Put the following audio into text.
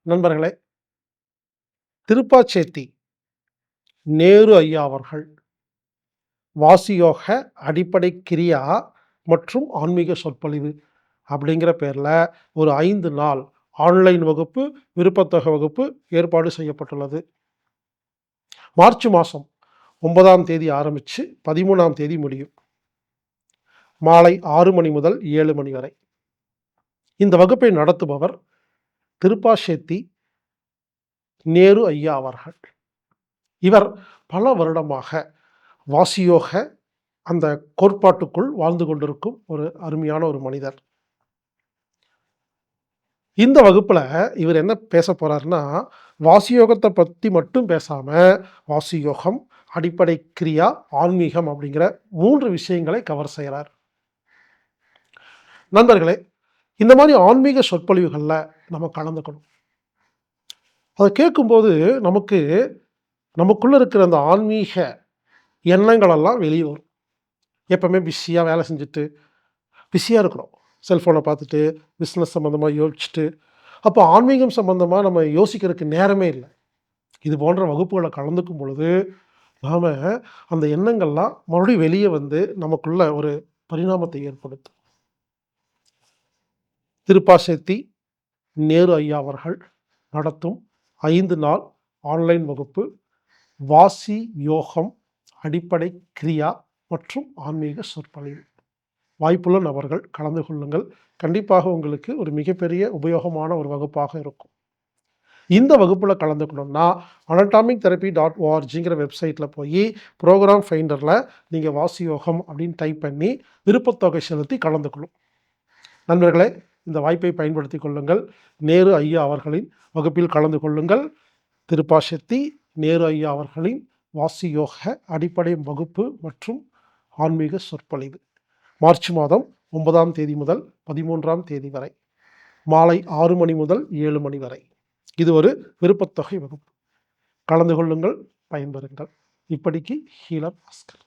நண்பர்களே, திருப்பாச்சேத்தி நேரு ஐயா அவர்கள் வாசியோக அடிப்படை கிரியா மற்றும் ஆன்மீக சொற்பொழிவு அப்படிங்கிற பேர்ல ஒரு 5 நாள் ஆன்லைன் வகுப்பு, விருப்பத்தொகை வகுப்பு ஏற்பாடு செய்யப்பட்டுள்ளது. மார்ச் மாதம் 9ஆம் தேதி ஆரம்பிச்சு 13ஆம் தேதி முடியும். மாலை 6 மணி முதல் 7 மணி வரை. இந்த வகுப்பை நடத்துபவர் திருப்பாச்சேத்தி நேரு ஐயா அவர்கள். இவர் பல வருடமாக வாசியோக அந்த கோட்பாட்டுக்குள் வாழ்ந்து கொண்டிருக்கும் ஒரு அருமையான ஒரு மனிதர். இந்த வகுப்புல இவர் என்ன பேச போறாருன்னா, வாசியோகத்தை பத்தி மட்டும் பேசாம, வாசியோகம், அடிப்படை கிரியா, ஆன்மீகம் அப்படிங்கிற 3 விஷயங்களை கவர் செய்றார். நண்பர்களே, இந்த மாதிரி ஆன்மீக சொற்பொழிவுகள்ல நம்ம கலந்துக்கணும். அத கேட்கும்போது நமக்கு நமக்குள்ள இருக்கிற அந்த ஆன்மீக எண்ணங்கள் எல்லாம் வெளிய வரும். எப்பவுமே பிஸியா வேலை செஞ்சுட்டு, பிஸியா இருக்கிறோம். செல்ஃபோனை பார்த்துட்டு, பிஸ்னஸ் சம்மந்தமா யோசிச்சுட்டு, அப்போ ஆன்மீகம் சம்மந்தமா நம்ம யோசிக்கிறதுக்கு நேரமே இல்ல. இது போன்ற வகுப்புகள கலந்துக்கும் பொழுது, நாம அந்த எண்ணங்கள்லாம் மறுபடியும் வெளிய வந்து நமக்குள்ள ஒரு பரிணாமத்தை ஏற்படுத்தும். திருப்பாச்சேத்தி நேரு ஐயா அவர்கள் நடத்தும் 5 நாள் ஆன்லைன் வகுப்பு, வாசி யோகம், அடிப்படை கிரியா மற்றும் ஆன்மீக சொற்பொழிவு. வாய்ப்புள்ள நபர்கள் கலந்து கொள்ளுங்கள். கண்டிப்பாக உங்களுக்கு ஒரு மிகப்பெரிய உபயோகமான ஒரு வகுப்பாக இருக்கும். இந்த வகுப்புல கலந்துக்கணும்னா, anatomic-therapy.orgங்கிற வெப்சைட்ல போயி புரோகிராம் ஃபைண்டர்ல நீங்க வாசியோகம் அப்படின்னு டைப் பண்ணி விருப்பத்தொகை செலுத்தி கலந்துக்கணும். நண்பர்களே, இந்த வாய்ப்பை பயன்படுத்திக் கொள்ளுங்கள். நேரு ஐயா அவர்களின் வகுப்பில் கலந்து கொள்ளுங்கள். திருப்பாச்சேத்தி நேரு ஐயா அவர்களின் வாசியோக அடிப்படை வகுப்பு மற்றும் ஆன்மீக சொற்பொழிவு. மார்ச் மாதம் 9ஆம் தேதி முதல் 13ஆம் தேதி வரை. மாலை 6 மணி முதல் 7 மணி வரை. இது ஒரு விருப்பத்தொகை வகுப்பு. கலந்து கொள்ளுங்கள், பயன்பெறுங்கள். இப்படிக்கு ஹீலர் பாஸ்கர்.